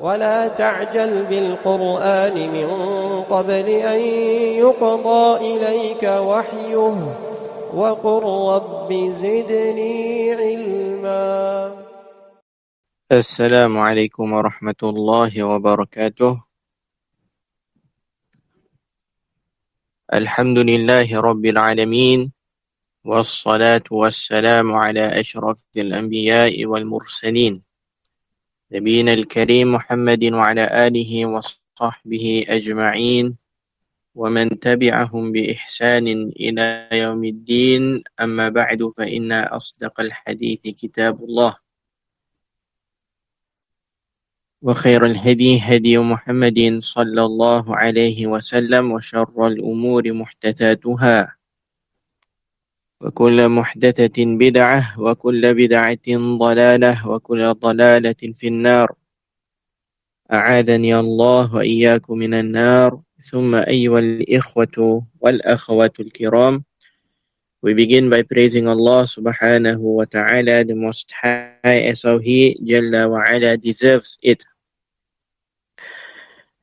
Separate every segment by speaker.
Speaker 1: ولا تعجل بالقرآن من قبل أن يقضى إليك وحيه وقل رب زدني علما.
Speaker 2: السلام عليكم ورحمة الله وبركاته. الحمد لله رب العالمين، والصلاة والسلام على أشرف الأنبياء والمرسلين نبينا الكريم محمد وعلى آله وصحبه أجمعين ومن تبعهم بإحسان إلى يوم الدين. أما بعد، فإن أصدق الحديث كتاب الله، وخير الهدي هدي محمد صلى الله عليه وسلم، وشر الأمور محدثاتها، وكل محدثة بدعة، وكل بدعة ضلالة، وكل ضلالة في النار. أعاذني الله وإياكم من النار. ثم أيها الإخوة والأخوات الكرام, we begin by praising Allah subhanahu wa ta'ala, the Most High, as how He Jalla wa Ala deserves it.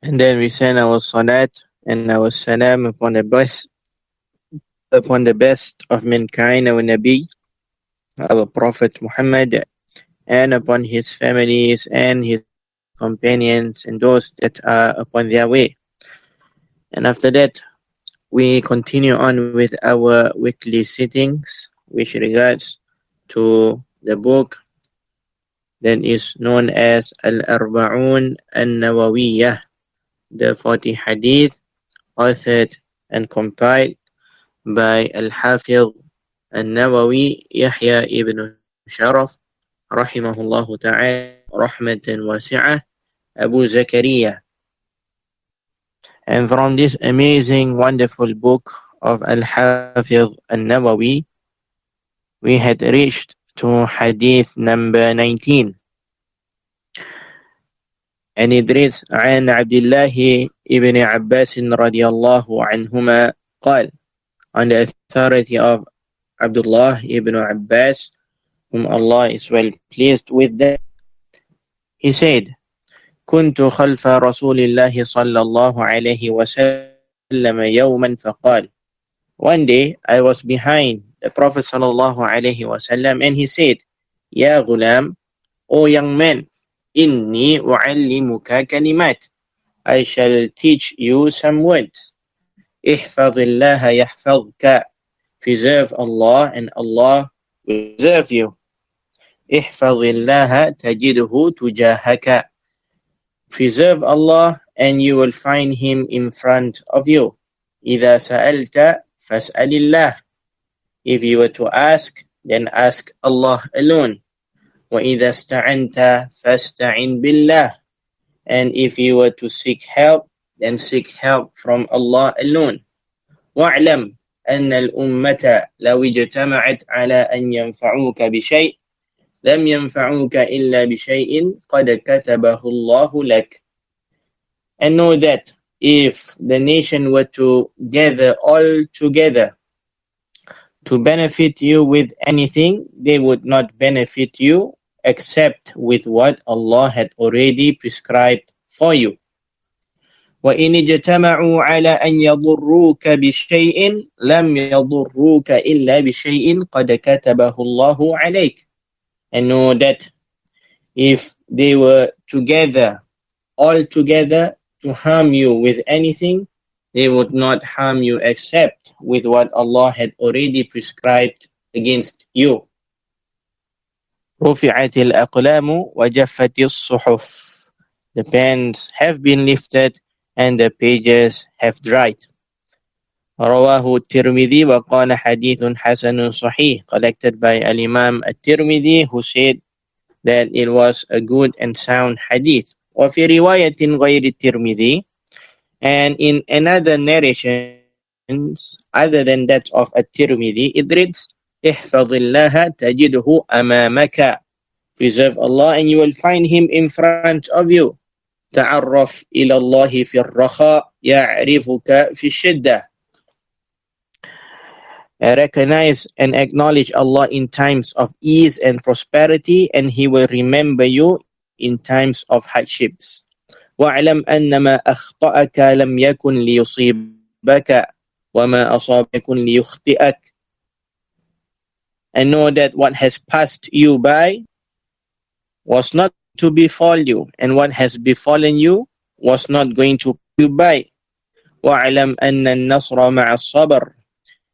Speaker 2: And then we send our salat and our salam upon the best of mankind, our Nabi, our Prophet Muhammad, and upon his families and his companions and those that are upon their way. And after that, we continue on with our weekly sittings, which regards to the book that is known as Al-Arba'un An-Nawawiyah, the 40 Hadith, authored and compiled by Al-Hafiz An-Nawawi Yahya ibn Sharaf rahimahullahu ta'ala rahmatan wasi'ah Abu Zakaria. And from this amazing, wonderful book of Al-Hafiz An-Nawawi, we had reached to Hadith number 19. And it reads, عن عبد الله ibn Abbas radiyallahu anhuma قال, on the authority of Abdullah ibn Abbas, whom Allah is well pleased with them, he said, كنت خلف رسول الله صلى الله عليه وسلم يوما فقال, one day I was behind the Prophet صلى الله عليه وسلم, and he said, يا غلام, O young man, إني أعلمك كلمات, I shall teach you some words. احفظ الله يحفظك, preserve Allah and Allah will preserve you. احفظ الله تجده تجاهك, preserve Allah and you will find Him in front of you. إذا سألت فاسأل الله, if you were to ask, then ask Allah alone. وإذا استعنت فاستعن بالله, and if you were to seek help, then seek help from Allah alone. واعلم أن الأمة لو اجتمعت على أن ينفعوك بشيء لم ينفعوك إلا بشيء قد كتبه الله لك. And know that if the nation were to gather all together to benefit you with anything, they would not benefit you except with what Allah had already prescribed for you. وَإِنِ اجْتَمَعُوا عَلَى أَنْ يَضُرُّوكَ بِشَيْءٍ لَمْ يَضُرُّوكَ إِلَّا بِشَيْءٍ قَدْ كَتَبَهُ اللَّهُ عَلَيْكَ. And know that if they were together, all together, to harm you with anything, they would not harm you except with what Allah had already prescribed against you. رُفِعَتِ الْأَقْلَامُ وَجَفَّتِ الصُّحُفُ, the pens have been lifted and the pages have dried. رواه الترمذي وقال حديث حسن صحيح, collected by Al-Imam At-Tirmidhi, who said that it was a good and sound hadith. وفي رواية غير الترمذي, and in another narrations other than that of At-Tirmidhi, it reads, احفظ الله تجده أمامك, preserve Allah and you will find Him in front of you. تعرف إلى الله في الرخاء يعرفك في الشدة, recognize and acknowledge Allah in times of ease and prosperity, and He will remember you in times of hardships. وَاعْلَمْ أَنَّمَا أَخْطَأَكَ لَمْ يَكُنْ لِيُصِيبَكَ وَمَا أَصَابَكَ يَكُنْ لِيُخْطِئَكَ. And know that what has passed you by was not to befall you, and what has befallen you was not going to pass you by. وَاعْلَمْ أَنَّ النَّصْرَ مَعَ الصَّبْرِ.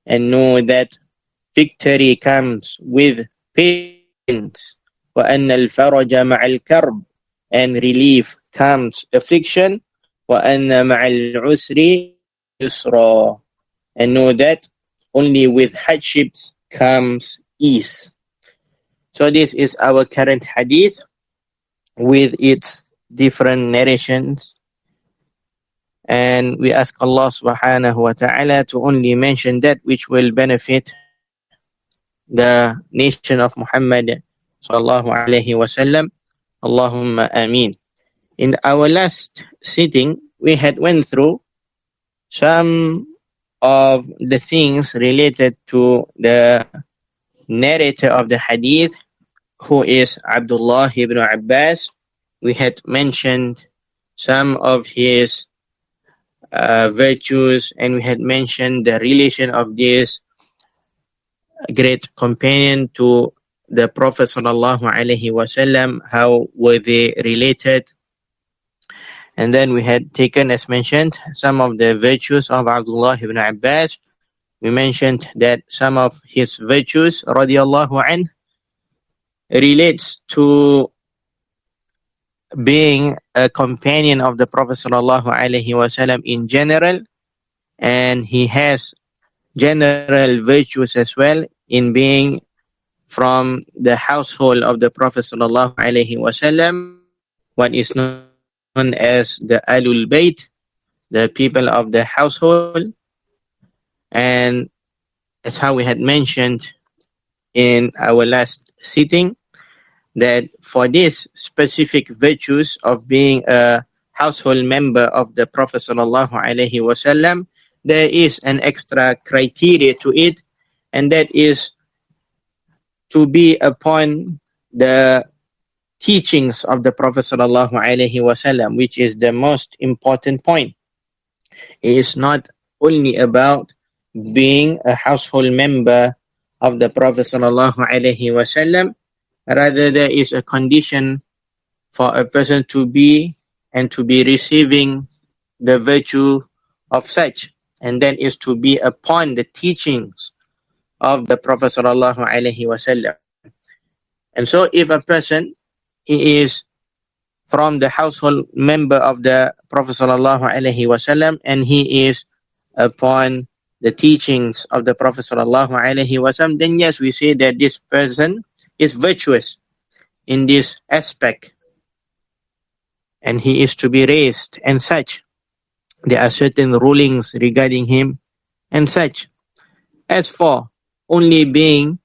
Speaker 2: And know that victory comes with patience. وَأَنَّ الْفَرَجَ مَعَ الْكَرْبِ. And relief comes affliction. وَأَنَّ مَعَ الْعُسْرِ يُسْرًا. And know that only with hardships comes ease. So this is our current hadith with its different narrations. And we ask Allah subhanahu wa ta'ala to only mention that which will benefit the nation of Muhammad sallallahu alayhi wa sallam. Allahumma ameen. In our last sitting, we had went through some of the things related to the narrator of the hadith, who is Abdullah ibn Abbas. We had mentioned some of his virtues, and we had mentioned the relation of this great companion to the Prophet sallallahu alaihi wasallam, how were they related. And then we had taken, as mentioned, some of the virtues of Abdullah ibn Abbas. We mentioned that some of his virtues, radiallahu anh, relates to being a companion of the Prophet sallallahu alaihi wasallam in general, and he has general virtues as well in being from the household of the Prophet sallallahu alaihi wasallam, what is known as the Alul Bayt, the people of the household. And as how we had mentioned in our last sitting, that for these specific virtues of being a household member of the Prophet sallallahu alaihi wasallam, there is an extra criteria to it, and that is to be upon the teachings of the Prophet sallallahu alaihi wasallam, which is the most important point. It is not only about being a household member of the Prophet sallallahu alaihi wasallam, rather there is a condition for a person to be and to be receiving the virtue of such, and that is to be upon the teachings of the Prophet sallallahu alaihi wasallam. And so if a person, he is from the household member of the Prophet sallallahu alaihi wasallam, and he is upon the teachings of the Prophet sallallahu alaihi wasallam, then yes, we say that this person is virtuous in this aspect, and he is to be raised and such. There are certain rulings regarding him and such. As for only being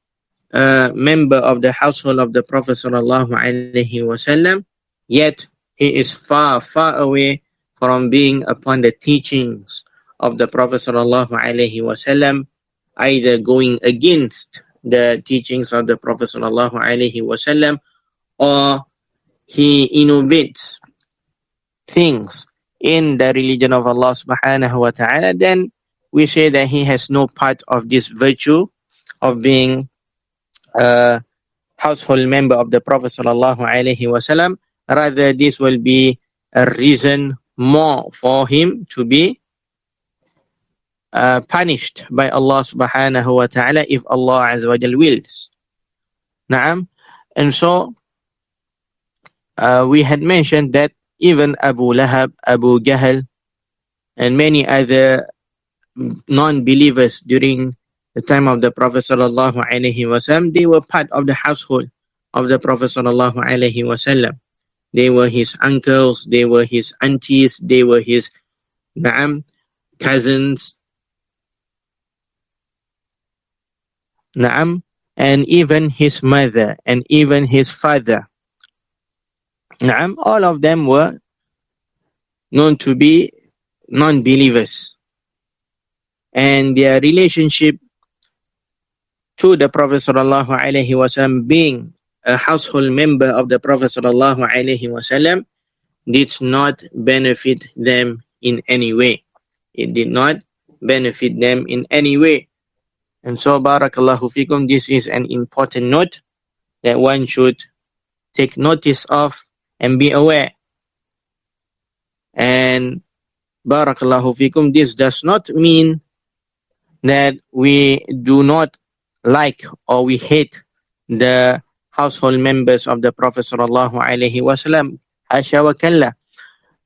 Speaker 2: a member of the household of the Prophet sallallahu alaihi wasallam, yet he is far, far away from being upon the teachings of the Prophet sallallahu alaihi wasallam, either going against the teachings of the Prophet sallallahu alaihi wasallam, or he innovates things in the religion of Allah subhanahu wa ta'ala, then we say that he has no part of this virtue of being a household member of the Prophet sallallahu alaihi wasallam. Rather, this will be a reason more for him to be punished by Allah subhanahu wa ta'ala if Allah azza wa jal wills. Naam. And so we had mentioned that even Abu Lahab, Abu Jahl, and many other non-believers during the time of the Prophet sallallahu alaihi wasallam, they were part of the household of the Prophet sallallahu alaihi wasallam. They were his uncles, they were his aunties, they were his cousins, and even his mother, and even his father. All of them were known to be non-believers, and their relationship to the Prophet sallallahu alaihi wasallam being a household member of the Prophet sallallahu alaihi wasallam did not benefit them in any way. It did not benefit them in any way. And so, barakallahu fikum, this is an important note that one should take notice of and be aware. And barakallahu fikum, this does not mean that we do not like or we hate the household members of the Prophet sallallahu alaihi wasallam. Hasha wa kalla.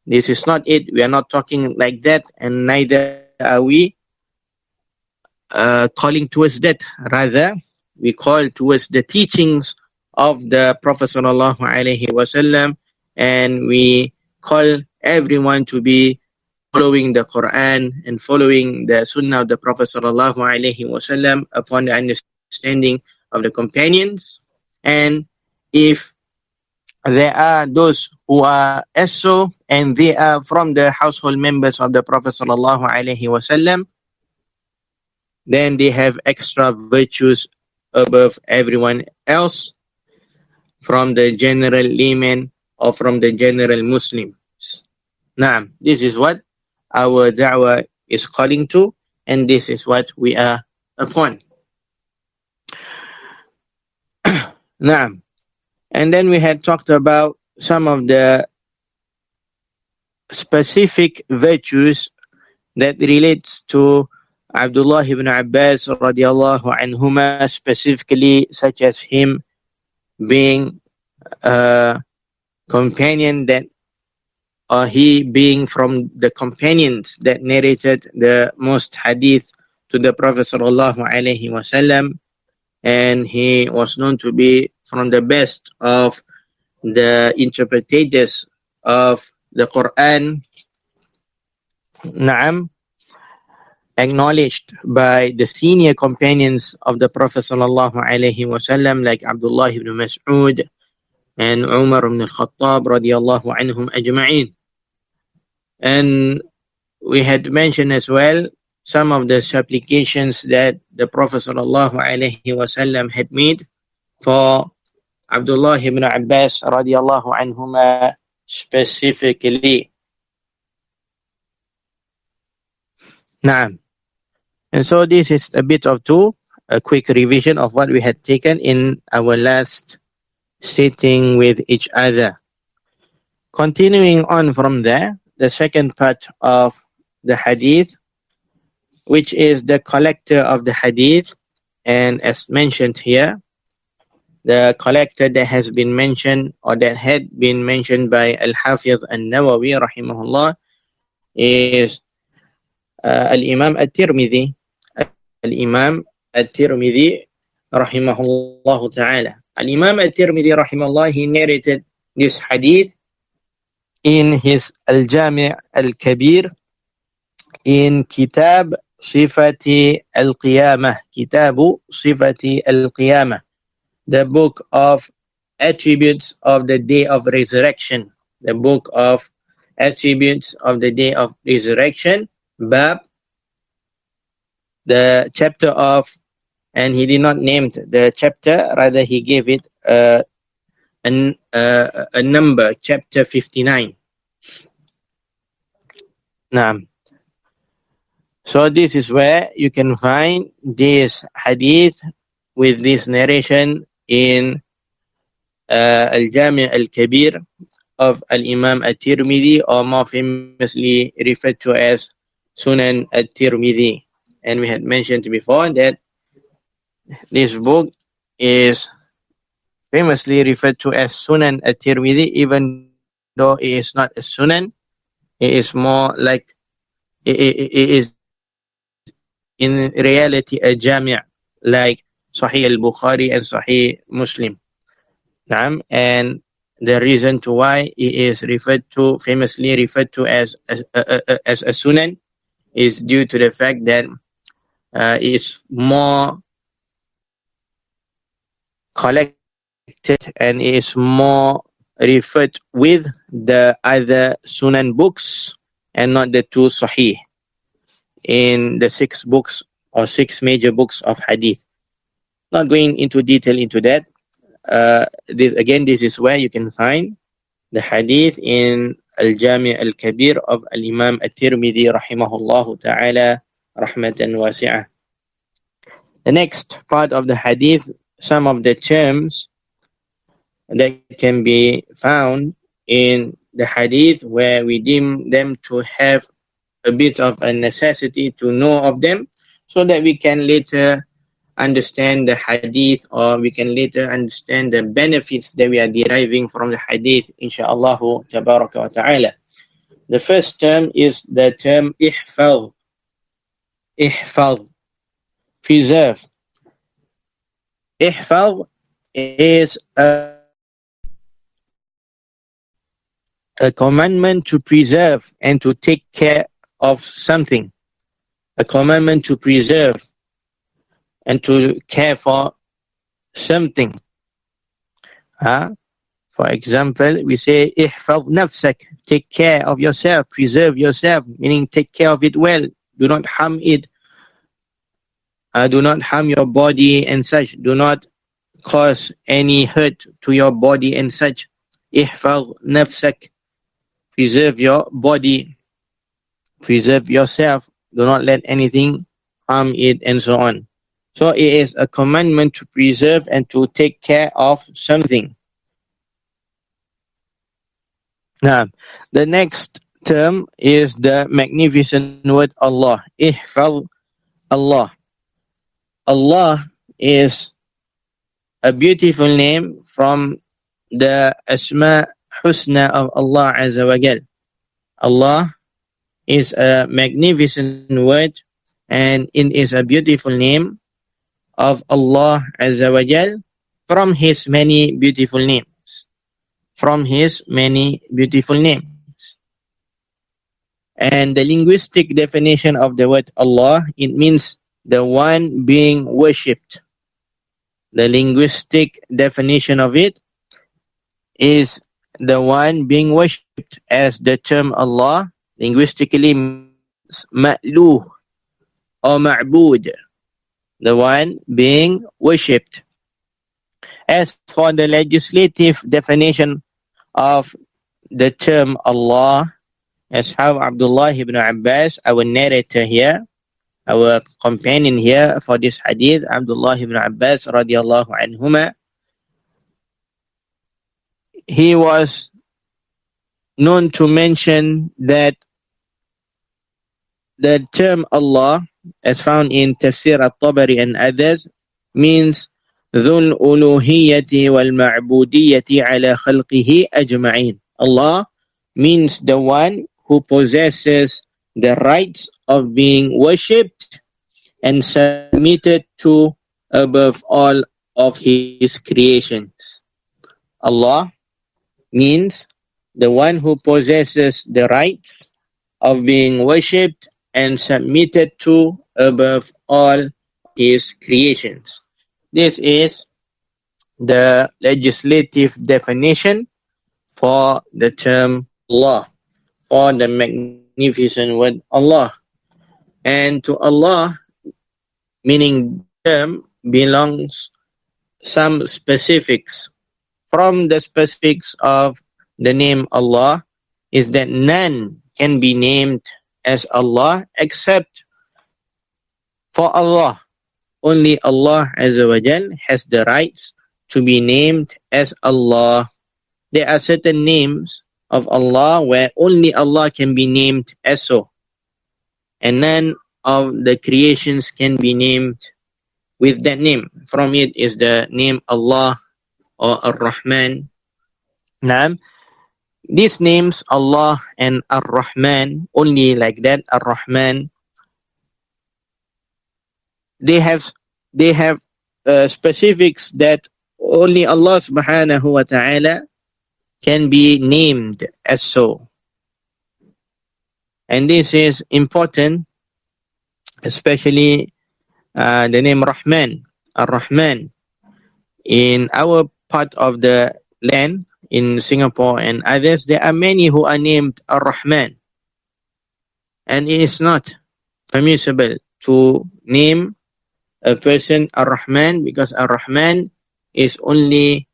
Speaker 2: This is not it. We are not talking like that, and neither are we calling towards that. Rather, we call towards the teachings of the Prophet sallallahu alaihi wasallam, and we call everyone to be following the Quran and following the Sunnah of the Prophet sallallahu alaihi wasallam upon the understanding of the companions. And if there are those who are as so, and they are from the household members of the Prophet sallallahu alaihi wasallam, then they have extra virtues above everyone else from the general layman or from the general Muslims. Naam, this is what our da'wah is calling to, and this is what we are upon. Naam. And then we had talked about some of the specific virtues that relates to Abdullah ibn Abbas radiallahu anhuma, specifically such as him being a companion that, or he being from the companions that narrated the most hadith to the Prophet sallallahu alaihi wasallam, and he was known to be from the best of the interpreters of the Quran. Naam, acknowledged by the senior companions of the Prophet sallallahu alaihi wasallam, like Abdullah ibn Mas'ud and Umar ibn al-Khattab radiyallahu anhum ajma'in. And we had mentioned as well some of the supplications that the Prophet sallallahu alaihi wasallam had made for Abdullah ibn Abbas radiyallahu anhuma specifically. Naam. And so this is a bit of a quick revision of what we had taken in our last sitting with each other. Continuing on from there, the second part of the hadith, which is the collector of the hadith, and as mentioned here, the collector that has been mentioned or that had been mentioned by Al-Hafiz An-Nawawi rahimahullah is Al-Imam At-Tirmidhi. Al-Imam At-Tirmidhi rahimahullah ta'ala. Al-Imam At-Tirmidhi rahimahullah, he narrated this hadith in his Al-Jami' Al-Kabir in Kitab Sifati Al-Qiyamah. Kitabu Sifati Al-Qiyamah, the book of attributes of the day of resurrection. The book of attributes of the day of resurrection. Bab, the chapter of, and he did not name the chapter, rather he gave it a number, chapter 59. Naam. So this is where you can find this hadith with this narration in Al-Jami' Al-Kabir of Al-Imam At-Tirmidhi, or more famously referred to as Sunan At-Tirmidhi. And we had mentioned before that this book is famously referred to as Sunan At-Tirmidhi, even though it is not a Sunan. It is more like, it is in reality a Jami', like Sahih al-Bukhari and Sahih Muslim. And the reason to why it is famously referred to as a Sunan is due to the fact that it is more collected and it is more referred with the other Sunan books and not the two Sahih in the 6 books or 6 major books of Hadith. Not going into detail into that. this is where you can find the hadith in Al-Jami' Al-Kabir of Al-Imam At-Tirmidhi rahimahullah ta'ala rahmatan wasi'ah. The next part of the hadith, some of the terms that can be found in the hadith where we deem them to have a bit of a necessity to know of them, so that we can later understand the hadith, or we can later understand the benefits that we are deriving from the hadith, insha'Allah tabaraka wa ta'ala. The first term is the term ihfaz. Ihfaz, preserve. Ihfaz is a commandment to preserve and to take care of something. A commandment to preserve and to care for something. For example, we say ihfaz nafsak, take care of yourself, preserve yourself, meaning take care of it well. Do not harm it. Do not harm your body and such. Do not cause any hurt to your body and such. Ihfaz nafsak, preserve your body, preserve yourself. Do not let anything harm it, and so on. So it is a commandment to preserve and to take care of something. Now, the next term is the magnificent word Allah. Ihfaz Allah. Allah is a beautiful name from the Asma Husna of Allah Azza wa Jal. Allah is a magnificent word, and it is a beautiful name of Allah Azza wa Jal from His many beautiful names. From His many beautiful names. And the linguistic definition of the word Allah, it means the one being worshipped. The linguistic definition of it is the one being worshipped, as the term Allah linguistically means ma'luh or ma'bud, the one being worshipped. As for the legislative definition of the term Allah, as how Abdullah ibn Abbas, our narrator here, our companion here for this hadith, Abdullah ibn Abbas radiallahu anhuma, he was known to mention that the term Allah, as found in Tafsir al-Tabari and others, means ذُو الْأُلُوهِيَّةِ وَالْمَعْبُودِيَّةِ عَلَى خَلْقِهِ أَجْمَعِينَ. Allah means the one who possesses the rights of being worshipped and submitted to above all of His creations. Allah means the one who possesses the rights of being worshipped and submitted to above all His creations. This is the legislative definition for the term Allah, for the magnificent word Allah. And to Allah, meaning term, belongs some specifics. From the specifics of the name Allah is that none can be named as Allah except for Allah. Only Allah Azza wa Jal has the rights to be named as Allah. There are certain names of Allah where only Allah can be named as so, and none of the creations can be named with that name. From it is the name Allah or Ar-Rahman. Now, these names Allah and Ar-Rahman, only like that, Ar-Rahman, they have specifics that only Allah subhanahu wa ta'ala can be named as so. And this is important, especially the name Rahman, Ar-Rahman. In our part of the land, in Singapore and others, there are many who are named Ar-Rahman. And it is not permissible to name a person Ar-Rahman, because Ar-Rahman is only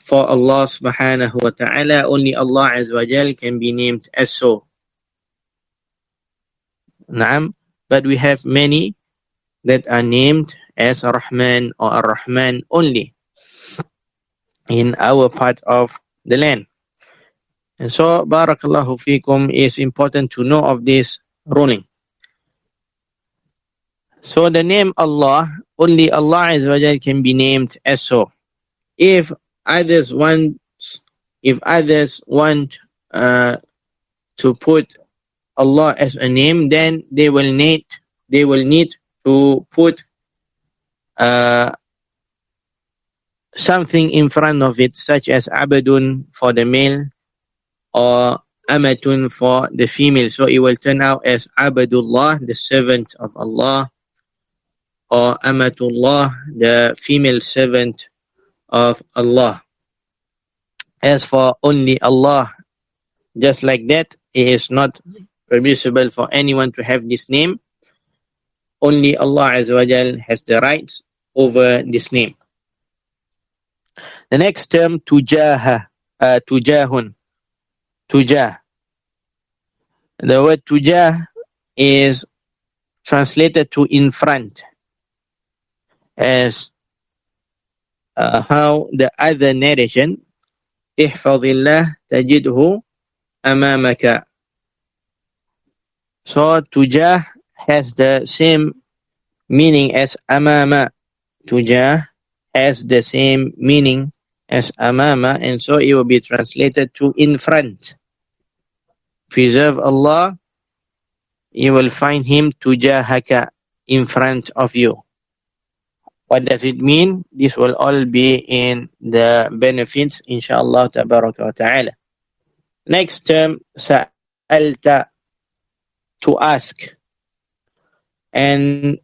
Speaker 2: for Allah subhanahu wa ta'ala. Only Allah Azza wa Jal can be named as so. Naam. But we have many that are named as Rahman or Ar-Rahman only in our part of the land. And so, Barakallahu Fikum, is important to know of this ruling. So the name Allah, only Allah Azza wa Jal can be named as so. If others want to put Allah as a name, then they will need to put something in front of it, such as Abadun for the male or Amatun for the female. So it will turn out as Abadullah, the servant of Allah, or Amatullah, the female servant of Allah. As for only Allah, just like that, it is not permissible for anyone to have this name. Only Allah Azza wa Jal has the rights over this name. The next term, tujahun. Tujah. The word tujah is translated to in front, as how the other narration, ihfadillah tajidhu amamaka. So tujah has the same meaning as amama. Tujah has the same meaning as amama, and so it will be translated to in front. Preserve Allah, you will find him tujahaka, in front of you. What does it mean? This will all be in the benefits, inshallah tabaraka wa ta'ala. Next term, sa'alta, to ask. And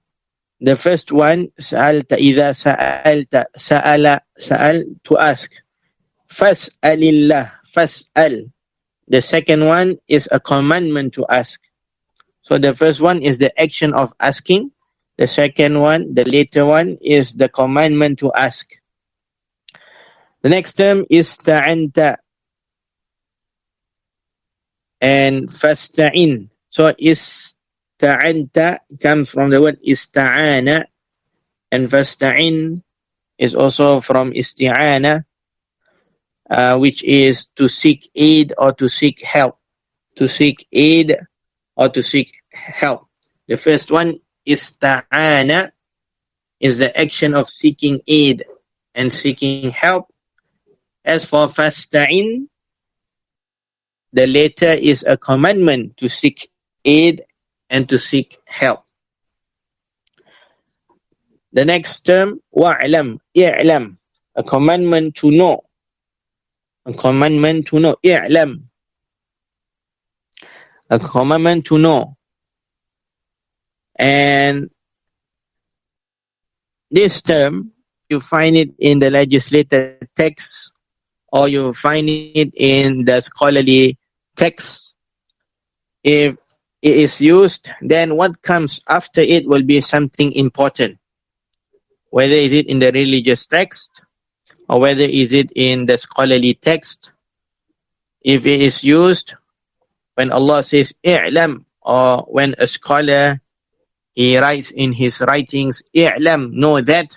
Speaker 2: the first one, sa'alta, idha sa'alta, sa'al, to ask. Fas'alillah, fas'al. The second one is a commandment to ask. So the first one is the action of asking. The second one, the later one, is the commandment to ask. The next term is ta'anta and fasta'in. So ista'anta comes from the word ista'ana, and fasta'in is also from isti'ana, which is to seek aid or to seek help. To seek aid or to seek help. The first one, ista'ana, is the action of seeking aid and seeking help. As for fasta'in, the later is a commandment to seek aid and to seek help. The next term, wa'lam, i'lam, a commandment to know. A commandment to know, i'lam, a commandment to know. And this term, you find it in the legislative texts, or you find it in the scholarly texts. If it is used, then what comes after it will be something important. Whether is it in the religious text, or whether is it in the scholarly text. If it is used when Allah says i'lam, or when a scholar he writes in his writings, i'lam, know that,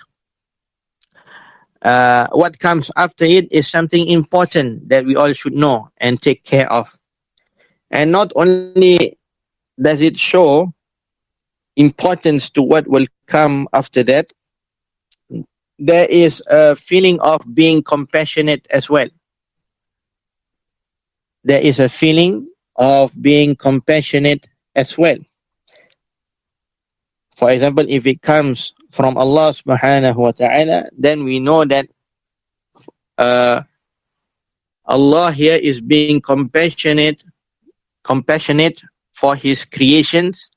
Speaker 2: what comes after it is something important that we all should know and take care of. And not only does it show importance to what will come after that, there is a feeling of being compassionate as well. There is a feeling of being compassionate as well. For example, if it comes from Allah subhanahu wa ta'ala, then we know that Allah here is being compassionate for his creations,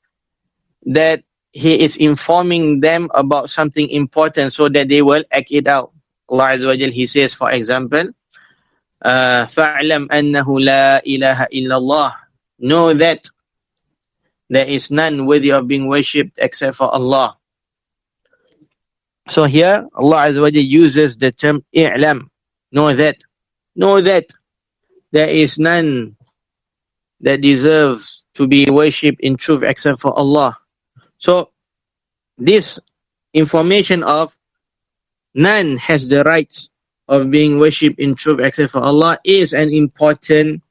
Speaker 2: that he is informing them about something important so that they will act it out. Allah Azza wa Jal, he says, for example, فَاعْلَمْ أَنَّهُ لَا إِلَهَ إِلَّا اللَّهِ, know that there is none worthy of being worshipped except for Allah. So here, Allah Azza wa Jal uses the term i'lam, Know that there is none that deserves to be worshipped in truth except for Allah. So this information of none has the rights of being worshipped in truth except for Allah is an important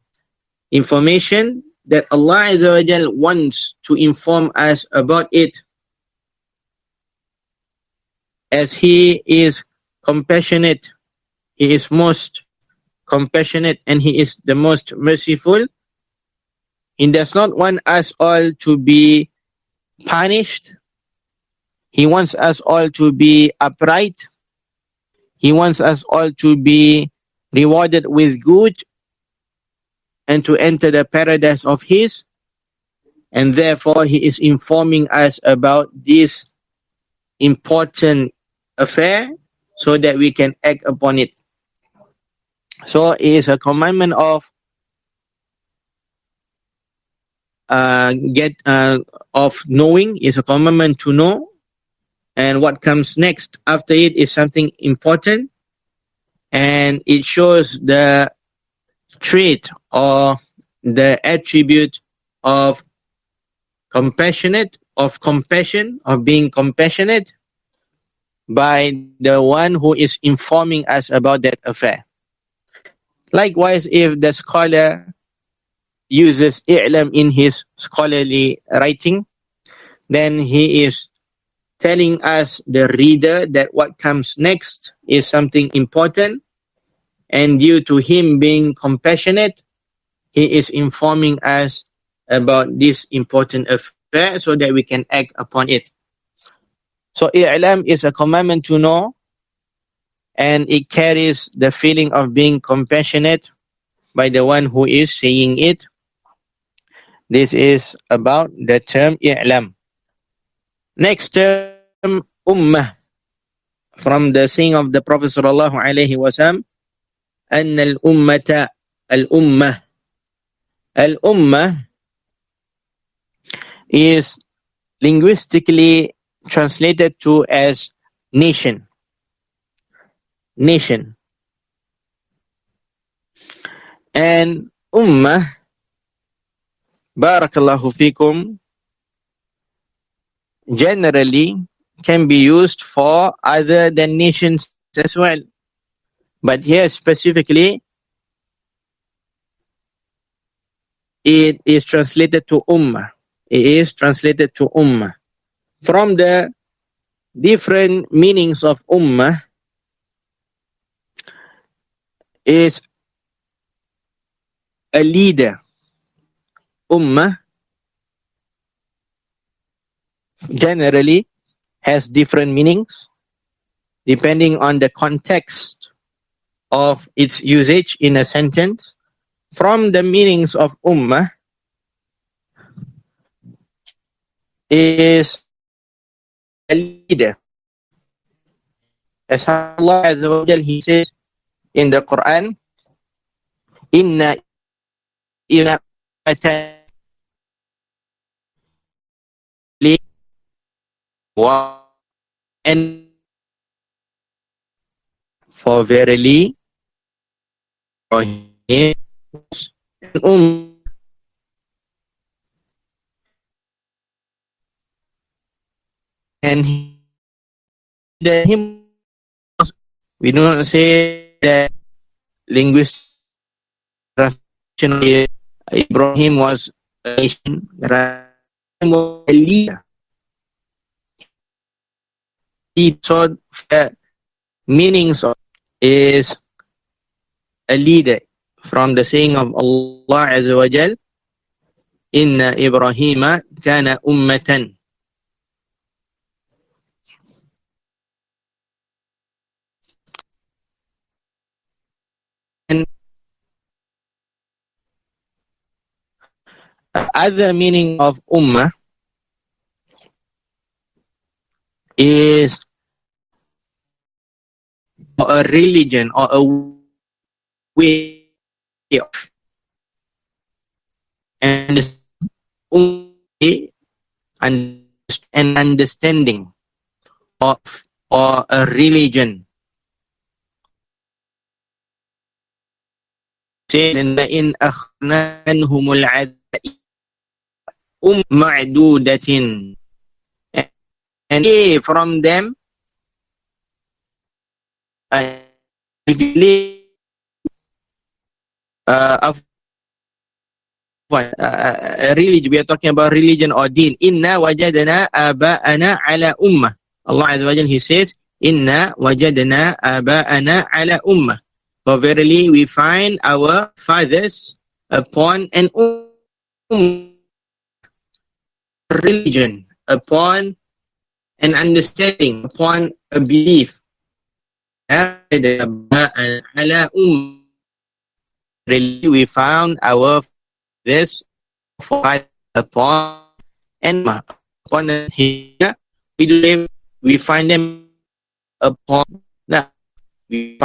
Speaker 2: information that Allah Azza wa Jal wants to inform us about it, as He is compassionate. He is most compassionate and He is the most merciful. He does not want us all to be punished. He wants us all to be upright. He wants us all to be rewarded with good and to enter the paradise of His. And therefore, He is informing us about this important affair so that we can act upon it. So it is a commandment of knowing, is a commandment to know, and what comes next after it is something important, and it shows the trait or the attribute of compassionate, of compassion, of being compassionate by the one who is informing us about that affair. Likewise, if the scholar uses i'lam in his scholarly writing, then he is telling us, the reader, that what comes next is something important, and due to him being compassionate, he is informing us about this important affair so that we can act upon it. So i'lam is a commandment to know, and it carries the feeling of being compassionate by the one who is saying it. This is about the term i'lam. Next term, ummah, from the saying of the Prophet sallallahu alaihi wasallam, anna al-ummata, al-ummah. Al-ummah is linguistically translated to as nation. Nation. And ummah, barakallahu fikum, generally can be used for other than nations as well. But here specifically, it is translated to ummah. It is translated to ummah. From the different meanings of ummah is a leader. Ummah generally has different meanings depending on the context of its usage in a sentence. From the meanings of ummah is a leader. As Allah Azza wa Jal, He says in the Quran, Inna ila wa, and for verily and him, we do not say that linguistic translation Ibrahim was a nation, Ibrahim was a leader. So the meanings of is a leader, from the saying of Allah Azza wa Jal, Inna Ibrahima kana ummatan. And other meaning of ummah is a religion or a way of, and an understanding of, or a religion. says, in akhna anhumul adab ma'dudatin, and from them of religion. We are talking about religion or deen. Inna wajadna aba'ana ala ummah. Allah Azza wa Jalla, He says, Inna wajadna aba'ana ala ummah. For verily we find our fathers upon an religion, upon an understanding, upon a belief. Really we found our fathers upon and upon a we find them upon we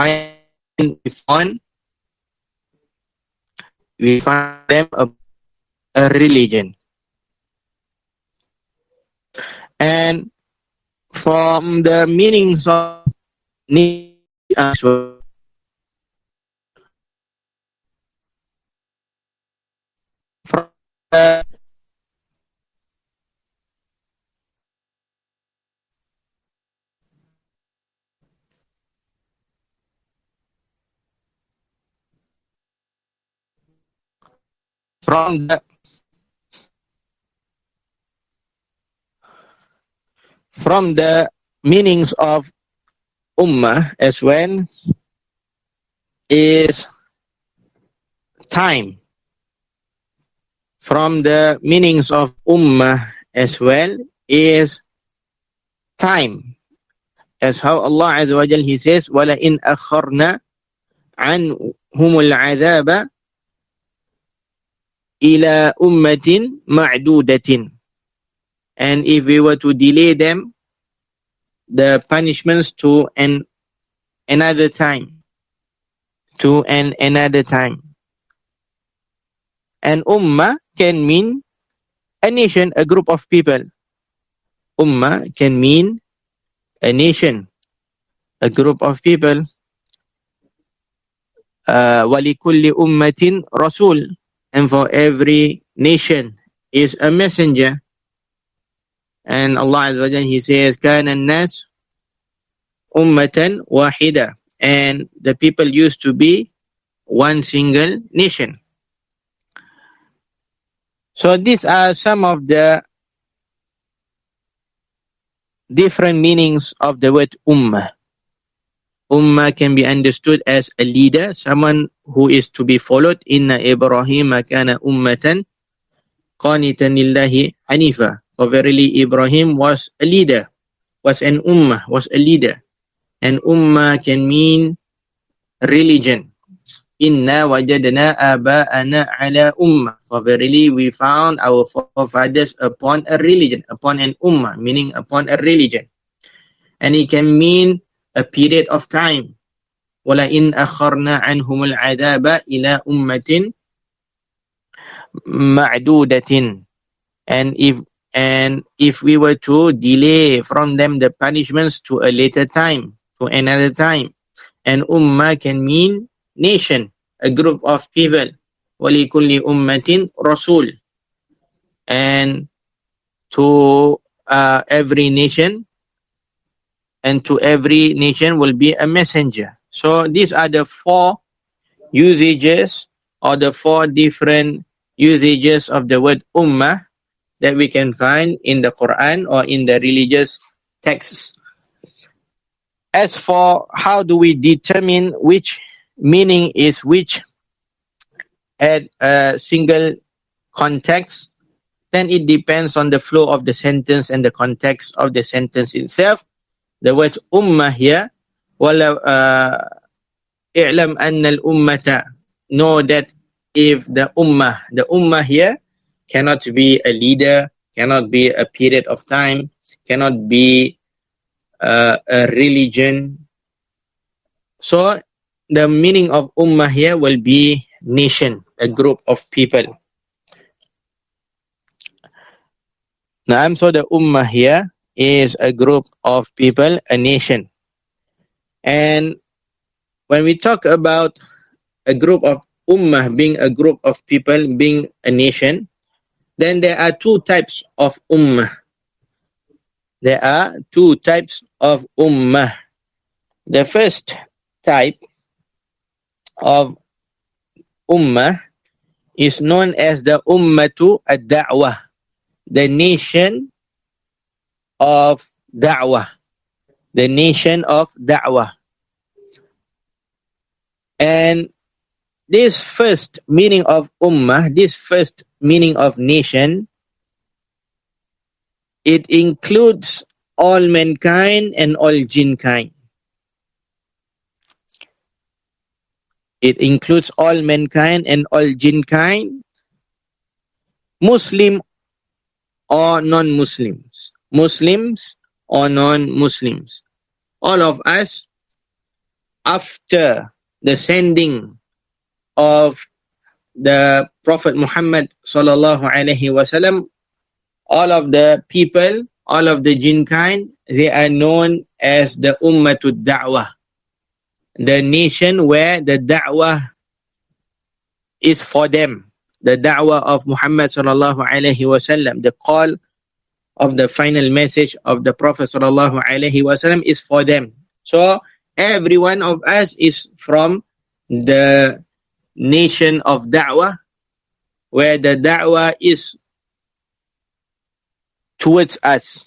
Speaker 2: find them a religion. And from the meanings of from the meanings of ummah as well is time. From the meanings of ummah as well is time. As how Allah Azza wa Jalla, He says, وَلَئِنْ أَخَّرْنَا عَنْهُمُ الْعَذَابَ إِلَى أُمَّةٍ مَعْدُودَةٍ. And if we were to delay them, the punishments to another time. And ummah can mean a nation, a group of people. Ummah can mean a nation, a group of people. وَلِكُلِّ أُمَّةٍ رَسُولٍ. And for every nation is a messenger. And Allah Azza wa Jalla, He says, كَانَ النَّاسُ أُمَّةً وَاحِدًا. And the people used to be one single nation. So these are some of the different meanings of the word ummah. Ummah can be understood as a leader, someone who is to be followed. Inna Ibrahim kana ummatan qanitan lillahi hanifa. For verily Ibrahim was a leader, was an ummah, was a leader. And ummah can mean religion. Inna wajadna aba'ana ala ummah. For verily we found our forefathers upon a religion, upon an ummah, meaning upon a religion. And it can mean a period of time. وَلَئِنْ أَخَّرْنَا عَنْهُمُ الْعَذَابَ إِلَى أُمَّةٍ مَعْدُودَةٍ. And if we were to delay from them the punishments to a later time, to another time. And ummah can mean nation, a group of people. وَلِكُلِّ أُمَّةٍ رَسُولٍ. And to every nation, will be a messenger. So these are the four usages, or the four different usages of the word ummah that we can find in the Quran or in the religious texts. As for how do we determine which meaning is which at a single context, then it depends on the flow of the sentence and the context of the sentence itself. The word ummah here, i'lam anna al-ummata, know that if the ummah here cannot be a leader, cannot be a period of time, cannot be a religion. So the meaning of ummah here will be nation, a group of people. So the ummah here is a group of people, a nation. And when we talk about a group of ummah being a group of people, being a nation, then there are two types of ummah. There are two types of ummah. The first type of ummah is known as the ummatu ad-da'wah, the nation of da'wah, the nation of da'wah. And this first meaning of ummah, this first meaning of nation, it includes all mankind and all jinkind. It includes all mankind and all jinkind, Muslim or non-Muslims, Muslims or non-Muslims. All of us, after the sending of the Prophet Muhammad sallallahu alaihi wasallam, all of the people, all of the jinkind, they are known as the Ummatud Da'wah, the nation where the da'wah is for them, the da'wah of Muhammad sallallahu alaihi wasallam, the call of the final message of the Prophet sallallahu alaihi wasallam is for them. So every one of us is from the nation of da'wah, where the da'wah is towards us,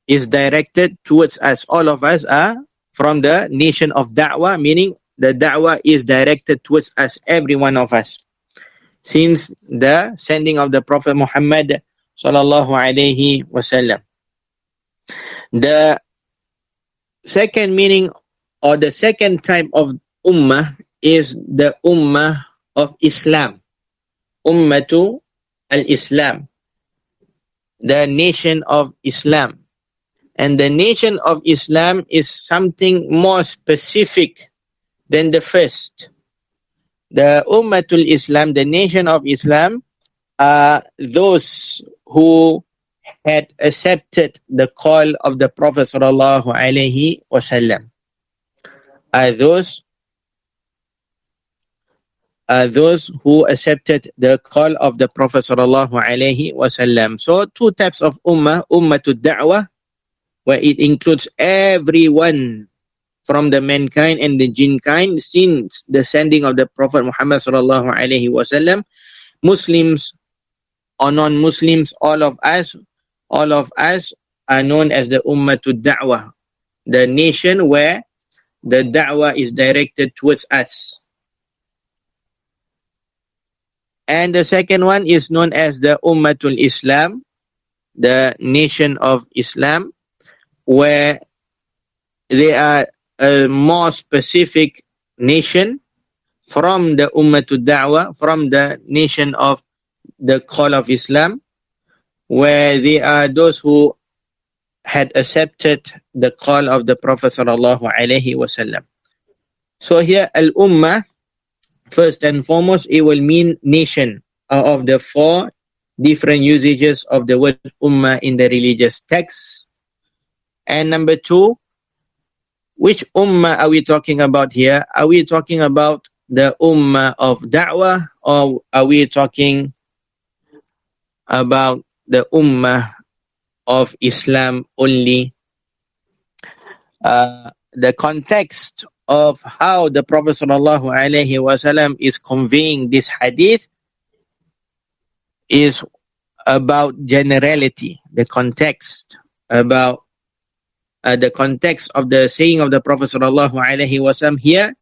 Speaker 2: is directed towards us. All of us are from the nation of da'wah, meaning the da'wah is directed towards us, every one of us, since the sending of the Prophet Muhammad sallallahu alaihi wasallam. The second meaning, or the second type of ummah, is the ummah of Islam, ummatu al-Islam, the nation of Islam. And the nation of Islam is something more specific than the first. The ummatul Islam, the nation of Islam, are those who had accepted the call of the Prophet sallallahu alaihi wasallam. Are those who accepted the call of the Prophet sallallahu alaihi wasallam. So two types of ummah, ummatud da'wah, where it includes everyone from the mankind and the jinkind since the sending of the Prophet Muhammad sallallahu alaihi wasallam, Muslims or non-Muslims, all of us are known as the ummatud da'wah, the nation where the da'wah is directed towards us. And the second one is known as the Ummatul Islam, the nation of Islam, where they are a more specific nation from the Ummatul Da'wah, from the nation of the call of Islam, where they are those who had accepted the call of the Prophet sallallahu alaihi wasallam. So here, al-Ummah, first and foremost, it will mean nation, of the four different usages of the word ummah in the religious texts. And number two, which ummah are we talking about here? Are we talking about the ummah of da'wah, or are we talking about the ummah of Islam only? The context of how the Prophet sallallahu alaihi wasallam is conveying this hadith is about generality. The context about the context of the saying of the Prophet sallallahu alaihi wasallam here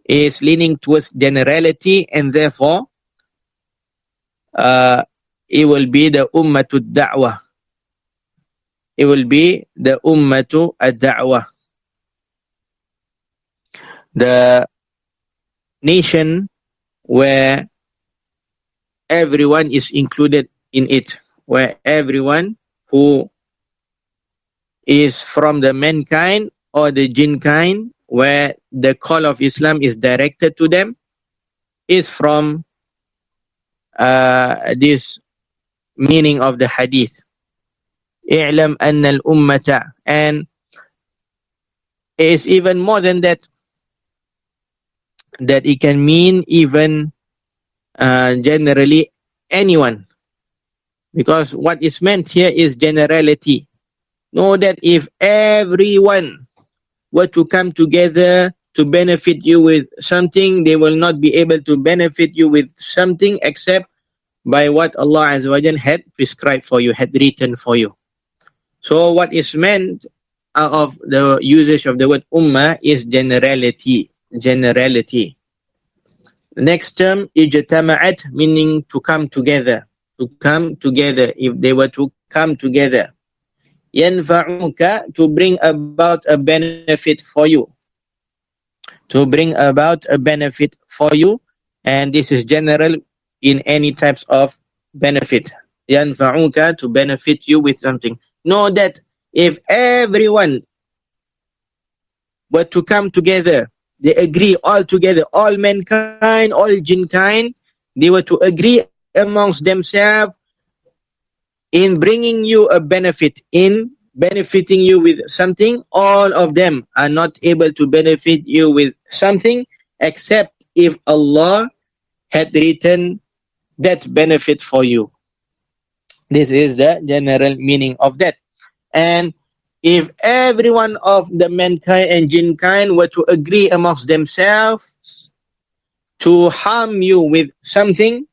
Speaker 2: is leaning towards generality, and therefore it will be the ummatud da'wah. It will be the ummatu ad-da'wah, the nation where everyone is included in it, where everyone who is from the mankind or the jinkind, where the call of Islam is directed to them, is from this meaning of the hadith. I'lam anna al-ummata, and it is even more than that. that it can mean even generally anyone, because what is meant here is generality. Know that if everyone were to come together to benefit you with something, they will not be able to benefit you with something except by what Allah Azza wa Jal had prescribed for you, had written for you. So what is meant out of the usage of the word ummah is generality. Generality. The next term, ijtama'at, meaning to come together. To come together, if they were to come together. Yanfa'uka, to bring about a benefit for you. To bring about a benefit for you. And this is general in any types of benefit. Yanfa'uka, to benefit you with something. Know that if everyone were to come together, they agree all together, all mankind, all jinkind, they were to agree amongst themselves in bringing you a benefit, in benefiting you with something, all of them are not able to benefit you with something except if Allah had written that benefit for you. This is the general meaning of that. And if every one of the mankind and jinn kind were to agree amongst themselves to harm you with something,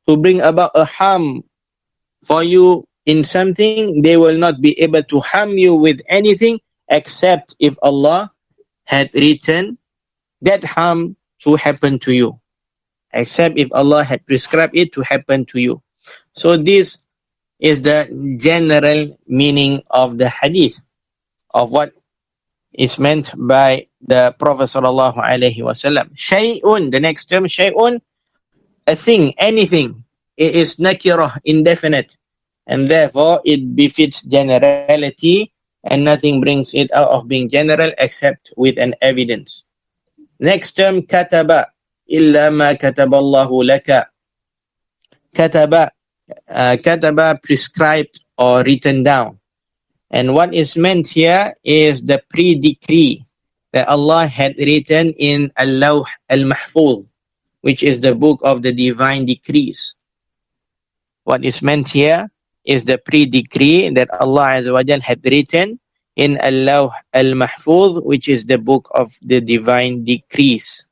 Speaker 2: to bring about a harm for you in something, they will not be able to harm you with anything except if Allah had written that harm to happen to you. Except if Allah had prescribed it to happen to you. So this is the general meaning of the hadith, of what is meant by the Prophet sallallahu alaihi wasallam. Shay'un, the next term, shay'un, a thing, anything. It is nakirah, indefinite, and therefore it befits generality, and nothing brings it out of being general except with an evidence. Next term, kataba, illa ma kataballahu laka. Kataba, kataba, prescribed or written down. And what is meant here is the pre-decree that Allah had written in Al-Lawh Al-Mahfuz, which is the book of the divine decrees. What is meant here is the pre-decree that Allah Azza wa Jal had written in Al-Lawh Al-Mahfuz, which is the book of the divine decrees.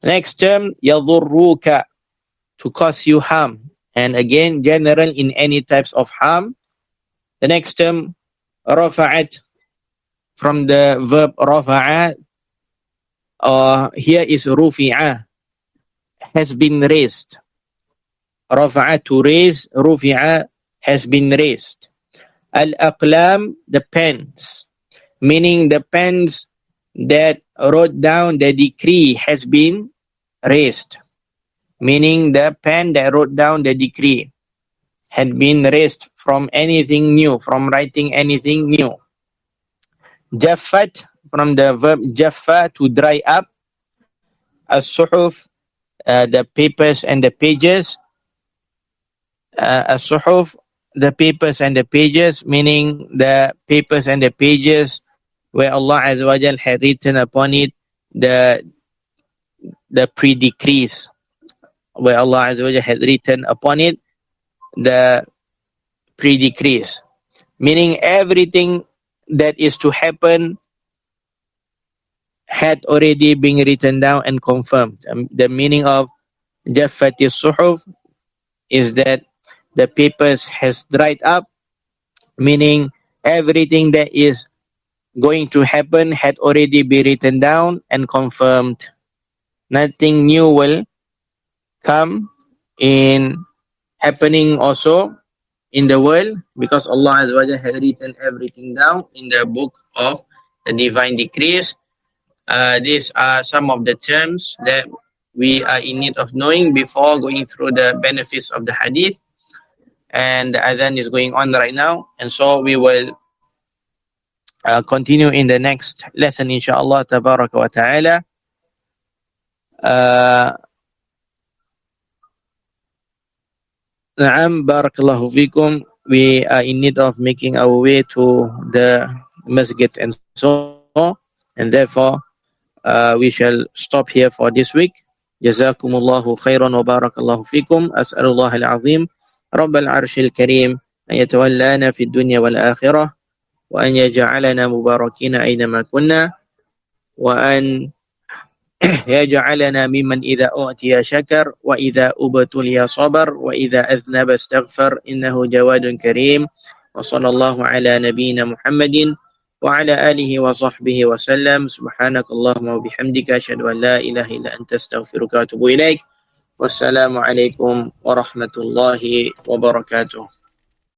Speaker 2: Next term, yadurruka, to cause you harm. And again, general in any types of harm. The next term, rafa'at, from the verb rafa'a, here is rufi'a, has been raised. Rafa'a, to raise, rufi'a, has been raised. Al-aqlam, the pens, meaning the pens that wrote down the decree has been raised. Meaning the pen that wrote down the decree had been raised from anything new, from writing anything new. Jaffat, from the verb jaffa, to dry up. As-suhuf, the papers and the pages. As-suhuf, the papers and the pages, meaning the papers and the pages where Allah Azza wa Jal had written upon it the pre-decrees, where Allah Azza wa Jal had written upon it the pre-decrees, meaning everything that is to happen had already been written down and confirmed. The meaning of Jaffati Suhuf is that the papers has dried up, meaning everything that is going to happen had already been written down and confirmed. Nothing new will come in happening also in the world, because Allah Azza wa Jalla has written everything down in the book of the divine decrees. These are some of the terms that we are in need of knowing before going through the benefits of the hadith. And the adhan is going on right now, and so we will continue in the next lesson, inshallah, tabaraka wa ta'ala. Na'am, barakallahu fikum. We are in need of making our way to the masjid and so, and therefore we shall stop here for this week. Jazakumullahu khairan wa barakallahu fikum. As'alullah al-azim Rabbal arshil karim an yatawallana fid dunya wal akhirah wa an yaj'alana mubarakina aynama kunna wa an yaj'alana mimman idza u'tiya shakar wa idza ubtuliya sabar wa idza aznaba astaghfar innahu jawadun karim. Wa sallallahu ala nabiyyina Muhammadin wa ala alihi wa sahbihi wa sallam. Subhanakallahumma wa bihamdika asyhadu an la ilaha illa anta astaghfiruka wa atubu ilaik. Wassalamu alaikum warahmatullahi wabarakatuh.